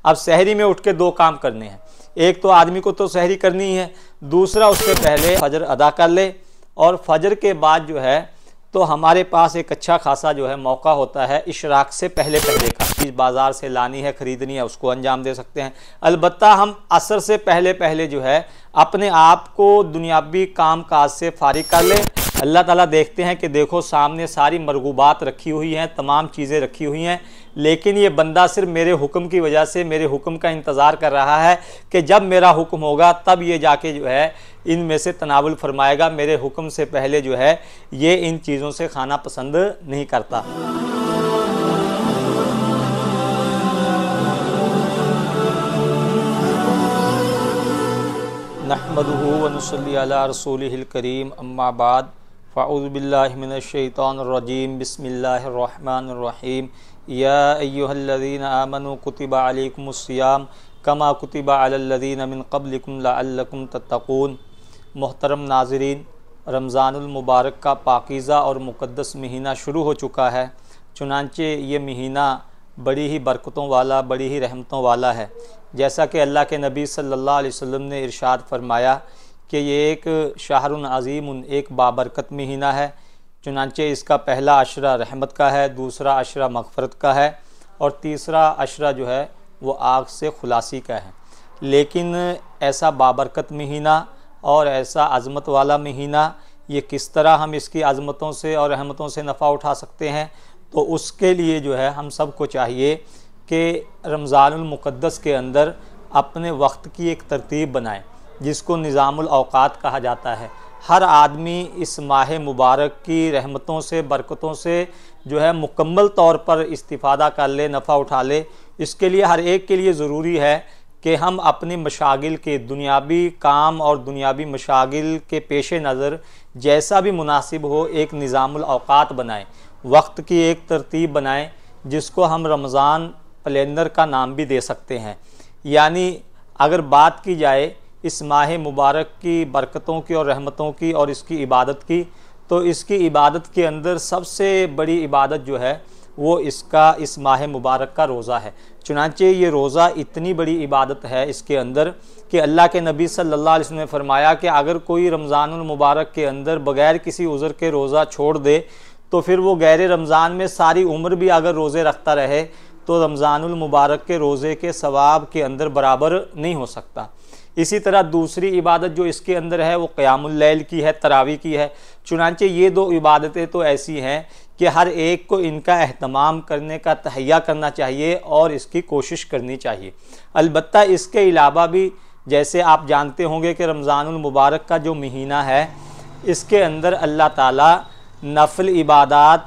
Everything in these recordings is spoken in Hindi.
अब सहरी में उठ के दो काम करने हैं, एक तो आदमी को तो सहरी करनी ही है, दूसरा उससे पहले फजर अदा कर ले, और फजर के बाद जो है तो हमारे पास एक अच्छा खासा जो है मौका होता है इशराक से पहले पहले का, चीज़ बाज़ार से लानी है, ख़रीदनी है, उसको अंजाम दे सकते हैं। अलबत्ता हम असर से पहले पहले जो है अपने आप को दुनियावी काम काज से फारिग कर लें। अल्लाह ताला देखते हैं कि देखो सामने सारी मरगूबात रखी हुई हैं, तमाम चीज़ें रखी हुई हैं, लेकिन ये बंदा सिर्फ मेरे हुक्म की वजह से मेरे हुक्म का इंतज़ार कर रहा है कि जब मेरा हुक्म होगा तब ये जाके जो है इनमें से तनावुल फरमाएगा। मेरे हुक्म से पहले जो है ये इन चीज़ों से खाना पसंद नहीं करता। नहमदुहु व नुसल्ली अला रसूलिहिल करीम, अम्मा बाद, फ़अऊज़ु बिल्लाहि मिनश शैतानिर रजीम, बिस्मिल्लाहिर रहमानिर रहीम। या अय्युहल्लज़ीना आमनू कुतिबा अलैकुमुस्सियाम कमा कुतिबा अलल्लज़ीना मिन क़ब्लिकुम लअल्लकुम तत्तक़ून। मोहतरम नाज़रीन, रमज़ानुल मुबारक का पाकीज़ा और मुक़द्दस महीना शुरू हो चुका है। चुनांचे ये महीना बड़ी ही बरकतों वाला, बड़ी ही रहमतों वाला है। जैसा कि अल्लाह के नबी सल्लल्लाहु अलैहि वसल्लम ने इरशाद फरमाया कि ये एक शाहरुन अज़ीमुन, एक बाबरकत महीना है। चुनांचे इसका पहला अशरा रहमत का है, दूसरा अशरा मग़फ़रत का है, और तीसरा अशरा जो है वो आग से खुलासी का है। लेकिन ऐसा बाबरकत महीना और ऐसा अज़मत वाला महीना, ये किस तरह हम इसकी अज़मतों से और रहमतों से नफ़ा उठा सकते हैं, तो उसके लिए जो है हम सब को चाहिए कि रमज़ानुल मुक़द्दस के अंदर अपने वक्त की एक तरतीब बनाएं, जिसको निज़ामुल औक़ात कहा जाता है। हर आदमी इस माह मुबारक की रहमतों से, बरकतों से जो है मुकम्मल तौर पर इस्तिफ़ादा कर ले, नफ़ा उठा ले। इसके लिए हर एक के लिए ज़रूरी है कि हम अपनी मशागिल के, दुनियावी काम और दुनियावी मशागिल के पेश नज़र जैसा भी मुनासिब हो एक निज़ामुल औक़ात बनाएं, वक्त की एक तरतीब बनाएं, जिसको हम रमज़ान कैलेंडर का नाम भी दे सकते हैं। यानी अगर बात की जाए इस माह मुबारक की बरकतों की और रहमतों की और इसकी इबादत की, तो इसकी इबादत के अंदर सबसे बड़ी इबादत जो है वो इसका इस माह मुबारक का रोज़ा है। चुनांचे ये रोज़ा इतनी बड़ी इबादत है इसके अंदर कि अल्लाह के नबी सल्लल्लाहु अलैहि वसल्लम ने फरमाया कि अगर कोई रमज़ानुल मुबारक के अंदर बग़ैर किसी उज़र के रोज़ा छोड़ दे तो फिर वो गैर रमज़ान में सारी उम्र भी अगर रोज़े रखता रहे तो रमज़ानुल मुबारक के रोज़े के सवाब के अंदर बराबर नहीं हो सकता। इसी तरह दूसरी इबादत जो इसके अंदर है वो क़यामुल लैल की है, तरावी की है। चुनांचे ये दो इबादतें तो ऐसी हैं कि हर एक को इनका एहतमाम करने का तहैया करना चाहिए और इसकी कोशिश करनी चाहिए। अलबत्ता इसके अलावा भी जैसे आप जानते होंगे कि रमज़ानुल मुबारक का जो महीना है इसके अंदर अल्लाह ताला नफल इबादात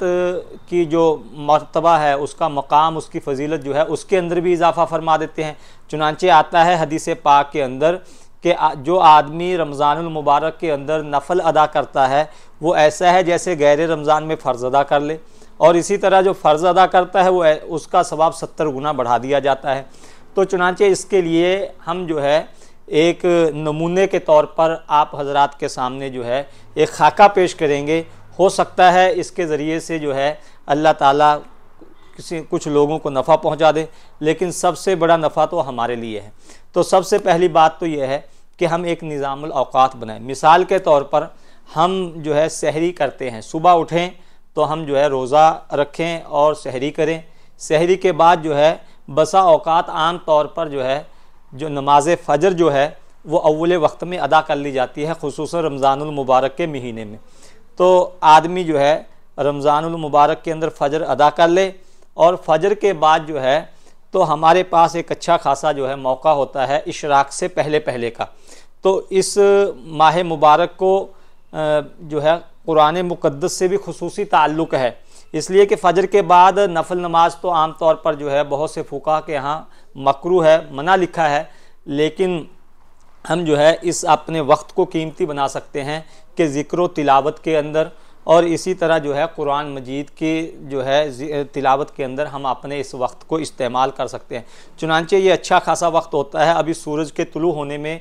की जो मर्तबा है, उसका मकाम, उसकी फ़जीलत जो है उसके अंदर भी इजाफ़ा फरमा देते हैं। चुनांचे आता है हदीस पाक के अंदर कि जो आदमी रमज़ानुल मुबारक के अंदर नफल अदा करता है वो ऐसा है जैसे गैर रमज़ान में फ़र्ज़ अदा कर ले, और इसी तरह जो फ़र्ज़ अदा करता है वो उसका सवाब 70 गुना बढ़ा दिया जाता है। तो चुनांचे इसके लिए हम जो है एक नमूने के तौर पर आप हज़रात के सामने जो है एक खाका पेश करेंगे। हो सकता है इसके ज़रिए से जो है अल्लाह ताला कुछ लोगों को नफ़ा पहुंचा दे, लेकिन सबसे बड़ा नफ़ा तो हमारे लिए है। तो सबसे पहली बात तो यह है कि हम एक निज़ामुल औक़ात बनाएं। मिसाल के तौर पर हम जो है सहरी करते हैं, सुबह उठें तो हम जो है रोज़ा रखें और सहरी करें। सहरी के बाद जो है बसा औक़ात आम तौर पर जो है जो नमाज फ़जर जो है वो अव्वल वक्त में अदा कर ली जाती है, ख़ुसूसन रमज़ानुल मुबारक के महीने में। तो आदमी जो है रमज़ानुल मुबारक के अंदर फ़जर अदा कर ले, और फ़जर के बाद जो है तो हमारे पास एक अच्छा खासा जो है मौका होता है इशराक से पहले पहले का। तो इस माह मुबारक को जो है कुरान मुक़द्दस से भी खुसूसी ताल्लुक़ है, इसलिए कि फ़जर के बाद नफल नमाज तो आम तौर पर जो है बहुत से फ़ुक़हा के यहाँ मकरूह है, मना लिखा है, लेकिन हम जो है इस अपने वक्त को कीमती बना सकते हैं कि ज़िक्र व तिलावत के अंदर, और इसी तरह जो है कुरान मजीद की जो है तिलावत के अंदर हम अपने इस वक्त को इस्तेमाल कर सकते हैं। चुनांचे ये अच्छा खासा वक्त होता है। अभी सूरज के तुलू होने में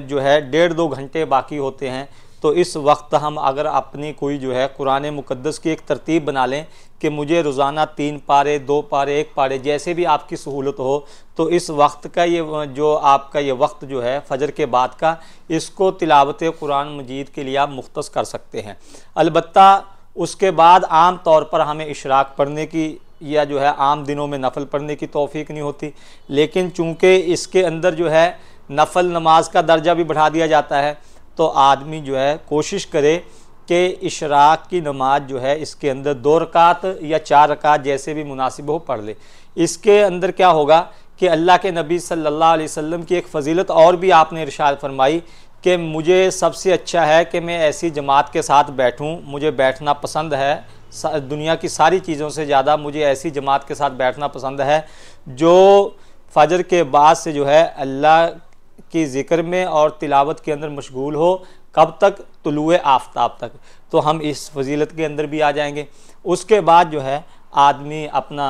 जो है 1.5-2 घंटे बाकी होते हैं, तो इस वक्त हम अगर अपनी कोई जो है कुरान मुक़द्दस की एक तरतीब बना लें कि मुझे रोज़ाना 3 पारे, 2 पारे, 1 पारे, जैसे भी आपकी सहूलत हो, तो इस वक्त का ये जो आपका ये वक्त जो है फजर के बाद का, इसको तिलावत कुरान मजीद के लिए आप मुख्तस कर सकते हैं। अलबत्ता उसके बाद आम तौर पर हमें इशराक पढ़ने की या जो है आम दिनों में नफल पढ़ने की तौफीक नहीं होती, लेकिन चूँकि इसके अंदर जो है नफल नमाज का दर्जा भी बढ़ा दिया जाता है, तो आदमी जो है कोशिश करे कि इशराक की नमाज जो है इसके अंदर 2 रकात या 4 रकात जैसे भी मुनासिब हो पढ़ ले। इसके अंदर क्या होगा कि अल्लाह के नबी सल्लल्लाहु अलैहि वसल्लम की एक फ़जीलत और भी आपने इरशाद फरमाई कि मुझे सबसे अच्छा है कि मैं ऐसी जमात के साथ बैठूं, मुझे बैठना पसंद है, दुनिया की सारी चीज़ों से ज़्यादा मुझे ऐसी जमात के साथ बैठना पसंद है जो फजर के बाद से जो है अल्लाह की ज़िक्र में और तिलावत के अंदर मशगूल हो। कब तक? तुलुए आफ्ताब तक। तो हम इस फजीलत के अंदर भी आ जाएंगे। उसके बाद जो है आदमी अपना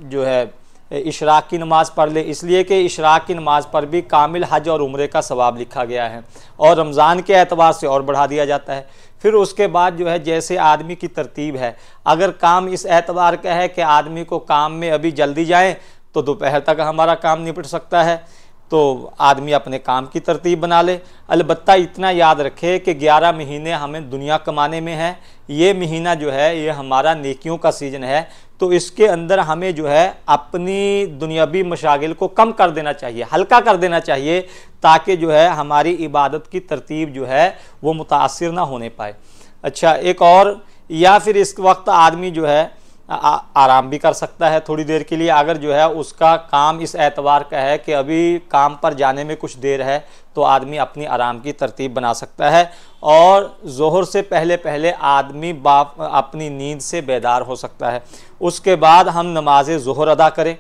जो है इशराक की नमाज़ पढ़ ले, इसलिए कि इशराक की नमाज़ पर भी कामिल हज और उम्रे का सवाब लिखा गया है और रमज़ान के एतबार से और बढ़ा दिया जाता है। फिर उसके बाद जो है जैसे आदमी की तरतीब है, अगर काम इस एतबार का है कि आदमी को काम में अभी जल्दी जाए तो दोपहर तक हमारा काम निपट सकता है, तो आदमी अपने काम की तरतीब बना ले। अलबत्ता इतना याद रखे कि 11 महीने हमें दुनिया कमाने में है, ये महीना जो है ये हमारा नेकियों का सीज़न है, तो इसके अंदर हमें जो है अपनी दुनियावी मशागिल को कम कर देना चाहिए, हल्का कर देना चाहिए, ताकि जो है हमारी इबादत की तरतीब जो है वो मुतासिर ना होने पाए। अच्छा, एक और, या फिर इस वक्त आदमी जो है आराम भी कर सकता है थोड़ी देर के लिए, अगर जो है उसका काम इस एतबार का है कि अभी काम पर जाने में कुछ देर है, तो आदमी अपनी आराम की तरतीब बना सकता है। और ज़ोहर से पहले पहले आदमी अपनी नींद से बेदार हो सकता है। उसके बाद हम नमाज ज़ोहर अदा करें,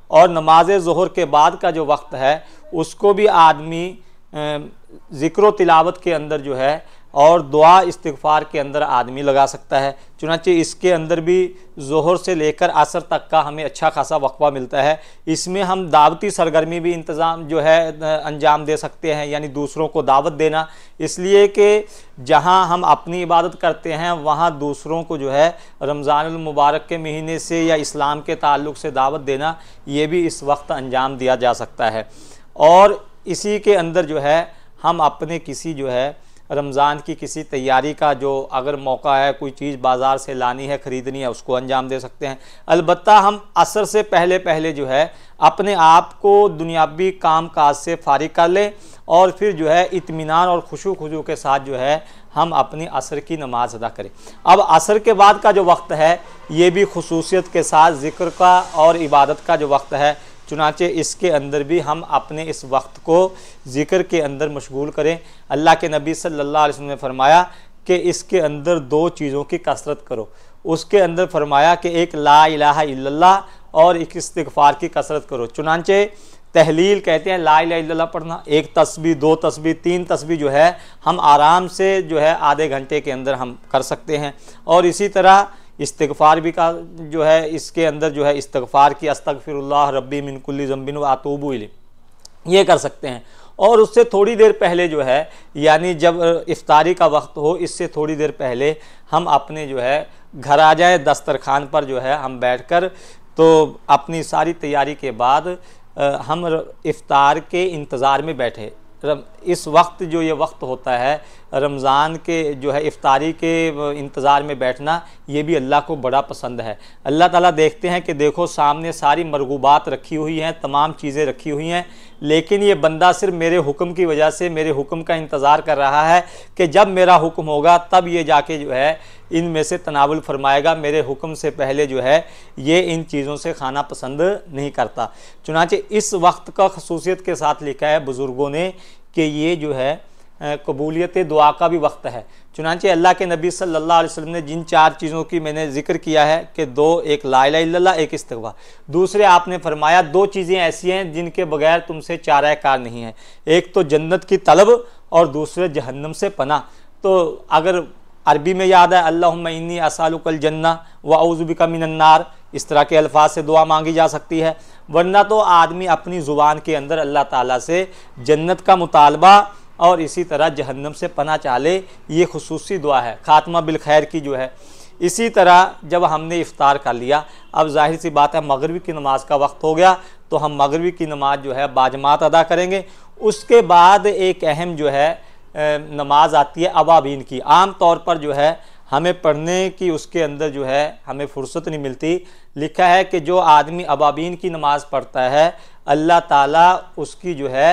और नमाज ज़ोहर के बाद का जो वक्त है उसको भी आदमी ज़िक्र तिलावत के अंदर जो है और दुआ इस्तिग़फ़ार के अंदर आदमी लगा सकता है। चुनांचे इसके अंदर भी ज़ोहर से लेकर असर तक का हमें अच्छा खासा वक्फा मिलता है। इसमें हम दावती सरगर्मी भी इंतज़ाम जो है अंजाम दे सकते हैं, यानी दूसरों को दावत देना, इसलिए कि जहां हम अपनी इबादत करते हैं वहां दूसरों को जो है रमज़ानुल मुबारक के महीने से या इस्लाम के ताल्लुक़ से दावत देना, ये भी इस वक्त अंजाम दिया जा सकता है। और इसी के अंदर जो है हम अपने किसी जो है रमज़ान की किसी तैयारी का जो अगर मौका है, कोई चीज़ बाज़ार से लानी है, ख़रीदनी है, उसको अंजाम दे सकते हैं। अलबत्ता हम असर से पहले पहले जो है अपने आप को दुनियावी काम काज से फारिग कर लें, और फिर जो है इत्मीनान और खुशू खुजू के साथ जो है हम अपनी असर की नमाज अदा करें। अब असर के बाद का जो वक्त है ये भी खुसूसियत के साथ ज़िक्र का और इबादत का जो वक्त है, चुनांचे इसके अंदर भी हम अपने इस वक्त को ज़िक्र के अंदर मशगूल करें। अल्लाह के नबी सल्लल्लाहु अलैहि वसल्लम ने फरमाया कि इसके अंदर 2 चीज़ों की कसरत करो। उसके अंदर फरमाया कि एक ला इलाहा इल्लल्लाह और एक इस्तिग़फ़ार की कसरत करो। चुनांचे तहलील कहते हैं ला इलाहा इल्लल्लाह पढ़ना, 1 तस्बीह, 2 तस्बीह, 3 तस्बीह जो है हम आराम से जो है आधे घंटे के अंदर हम कर सकते हैं। और इसी तरह इस्तिग़फ़ार भी का जो है इसके अंदर जो है इस्तिग़फ़ार की अस्तग़फ़िरुल्लाह रब्बी मिन कुल्ली ज़ंबिन व अतूबु इलैह, ये कर सकते हैं। और उससे थोड़ी देर पहले जो है, यानी जब इफ्तारी का वक्त हो, इससे थोड़ी देर पहले हम अपने जो है घर आ जाए, दस्तरखान पर जो है हम बैठकर, तो अपनी सारी तैयारी के बाद हम इफ्तार के इंतज़ार में बैठे। इस वक्त जो ये वक्त होता है रमज़ान के जो है इफ्तारी के इंतज़ार में बैठना, ये भी अल्लाह को बड़ा पसंद है। अल्लाह ताला देखते हैं कि देखो सामने सारी मरगूबात रखी हुई हैं, तमाम चीज़ें रखी हुई हैं, लेकिन ये बंदा सिर्फ मेरे हुक्म की वजह से मेरे हुक्म का इंतज़ार कर रहा है कि जब मेरा हुक्म होगा तब ये जाके जो है इनमें से तनावुल फरमाएगा। मेरे हुक्म से पहले जो है ये इन चीज़ों से खाना पसंद नहीं करता। चुनांचे इस वक्त का खसूसियत के साथ लिखा है बुज़ुर्गों ने कि ये जो है कबूलियत दुआ का भी वक्त है। चुनांचे अल्लाह के नबी सल्लल्लाहु अलैहि वसल्लम ने जिन 4 चीज़ों की मैंने जिक्र किया है कि 2, एक ला इलाहा इल्लल्लाह, एक इस्तिग़फ़ार, दूसरे आपने फरमाया 2 चीज़ें ऐसी हैं जिनके बगैर तुमसे चारा कार नहीं है, एक तो जन्नत की तलब और दूसरे जहन्नम से पनाह। तो अगर अरबी में याद है अल्लाहुम्मा इन्नी असअलुकल जन्ना व अऊज़ु बिका मिनन नार, इस तरह के अल्फाज से दुआ मांगी जा सकती है। वरना तो आदमी अपनी ज़ुबान के अंदर अल्लाह ताला से जन्नत का मुतालबा और इसी तरह जहन्नम से पनाह चाह ले। ये खुसूसी दुआ है खात्मा बिल खैर की जो है। इसी तरह जब हमने इफ्तार कर लिया, अब जाहिर सी बात है मगरिब की नमाज का वक्त हो गया, तो हम मगरिब की नमाज जो है बाजमात अदा करेंगे। उसके बाद एक अहम जो है नमाज आती है अवाबीन की। आम तौर पर जो है हमें पढ़ने की उसके अंदर जो है हमें फुर्सत नहीं मिलती। लिखा है कि जो आदमी अवाबीन की नमाज़ पढ़ता है अल्लाह ताला उसकी जो है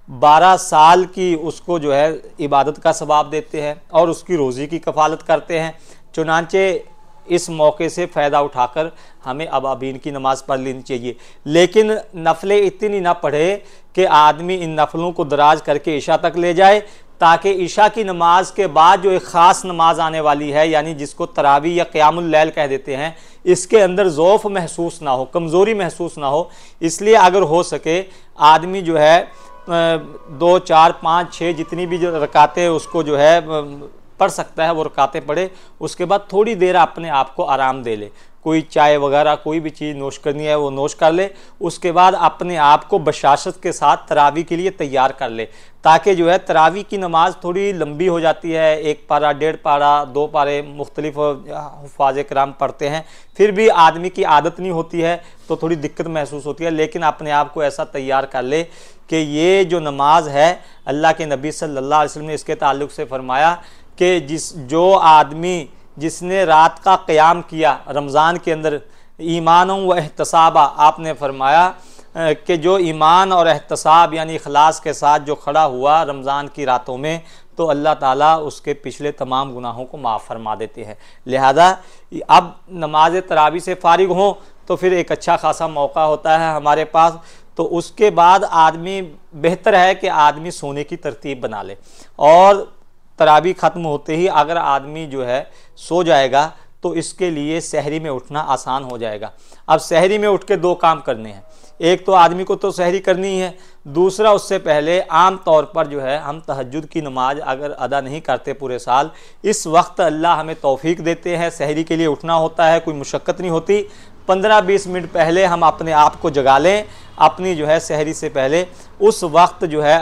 12 साल की उसको जो है इबादत का सवाब देते हैं और उसकी रोज़ी की कफ़ालत करते हैं। चुनांचे इस मौके से फ़ायदा उठाकर हमें अवाबीन की नमाज़ पढ़ लेनी चाहिए, लेकिन नफलें इतनी ना पढ़े कि आदमी इन नफलों को दराज करके ईशा तक ले जाए, ताकि ईशा की नमाज के बाद जो एक ख़ास नमाज आने वाली है, यानी जिसको तरावी या क़यामुल लैल कह देते हैं, इसके अंदर ज़ौफ़ महसूस ना हो, कमज़ोरी महसूस ना हो। इसलिए अगर हो सके आदमी जो है 2, 4, 5, 6 जितनी भी जो रकातें उसको जो है पढ़ सकता है वो रकातें पढ़े। उसके बाद थोड़ी देर अपने आप को आराम दे ले, कोई चाय वगैरह कोई भी चीज़ नोश करनी है वो नोश कर ले। उसके बाद अपने आप को बशाशत के साथ तरावी के लिए तैयार कर ले, ताकि जो है तरावी की नमाज थोड़ी लंबी हो जाती है। 1 पारा 1.5 पारा 2 पारे मुख्तलिफ हुफ़ाज़ कराम पढ़ते हैं, फिर भी आदमी की आदत नहीं होती है तो थोड़ी दिक्कत महसूस होती है। लेकिन अपने आप को ऐसा तैयार कर ले कि ये जो नमाज है, अल्लाह के नबी सल्लल्लाहु अलैहि वसल्लम ने इसके ताल्लुक़ से फरमाया कि जो आदमी जिसने रात का क़याम किया रमज़ान के अंदर ईमान व एहतसाबा, आपने फरमाया कि जो ईमान और एहतसाब यानी इखलास के साथ जो खड़ा हुआ रमज़ान की रातों में, तो अल्लाह ताला उसके पिछले तमाम गुनाहों को माफ़ फरमा देते हैं। लिहाजा अब नमाज तरावी से फारिग हों तो फिर एक अच्छा खासा मौका होता है हमारे पास। तो उसके बाद आदमी बेहतर है कि आदमी सोने की तरतीब बना ले, और तरावी ख़त्म होते ही अगर आदमी जो है सो जाएगा तो इसके लिए सहरी में उठना आसान हो जाएगा। अब सहरी में उठ के 2 काम करने हैं, एक तो आदमी को तो सहरी करनी है, दूसरा उससे पहले आम तौर पर जो है हम तहज्जुद की नमाज अगर अदा नहीं करते पूरे साल, इस वक्त अल्लाह हमें तौफीक देते हैं, सहरी के लिए उठना होता है, कोई मुशक्क़त नहीं होती। 15-20 मिनट पहले हम अपने आप को जगा लें अपनी जो है सहरी से पहले। उस वक्त जो है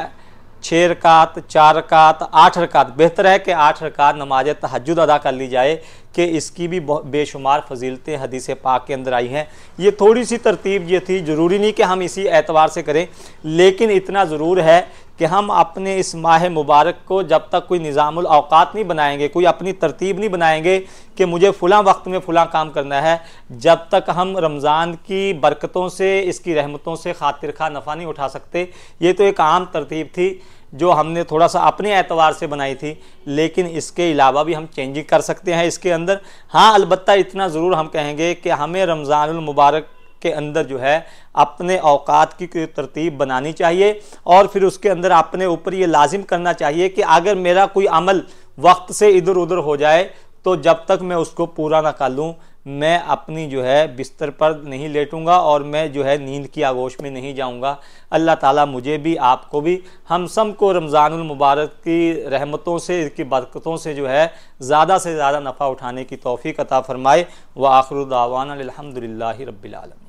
6 रकात 4 रकात 8 रकात, बेहतर है कि 8 रकात नमाज तहज्जुद अदा कर ली जाए कि इसकी भी बेशुमार फजीलतें हदीस पाक के अंदर आई हैं। ये थोड़ी सी तरतीब ये थी, ज़रूरी नहीं कि हम इसी एतबार से करें, लेकिन इतना ज़रूर है कि हम अपने इस माह मुबारक को जब तक कोई निज़ामुल औक़ात नहीं बनाएंगे, कोई अपनी तरतीब नहीं बनाएंगे कि मुझे फ़लाँ वक्त में फ़लाँ काम करना है, जब तक हम रमज़ान की बरकतों से, इसकी रहमतों से खातिर खा नफ़ा नहीं उठा सकते। ये तो एक आम तरतीब थी जो हमने थोड़ा सा अपने एतबार से बनाई थी, लेकिन इसके अलावा भी हम चेंजिंग कर सकते हैं इसके अंदर। हाँ, अलबत्ता इतना ज़रूर हम कहेंगे कि हमें रमज़ानुल मुबारक के अंदर जो है अपने औकात की तरतीब बनानी चाहिए, और फिर उसके अंदर अपने ऊपर ये लाजिम करना चाहिए कि अगर मेरा कोई अमल वक्त से इधर उधर हो जाए तो जब तक मैं उसको पूरा ना कर लूँ, मैं अपनी जो है बिस्तर पर नहीं लेटूंगा और मैं जो है नींद की आगोश में नहीं जाऊंगा। अल्लाह ताला मुझे भी, आपको भी, हम सब को रमज़ानुल मुबारक की रहमतों से, इसकी बरकतों से जो है ज़्यादा से ज़्यादा नफ़ा उठाने की तौफ़ीक़ अता फ़रमाए। व आखिरु दावाना अल्हम्दुलिल्लाहि रब्बिल आलमीन।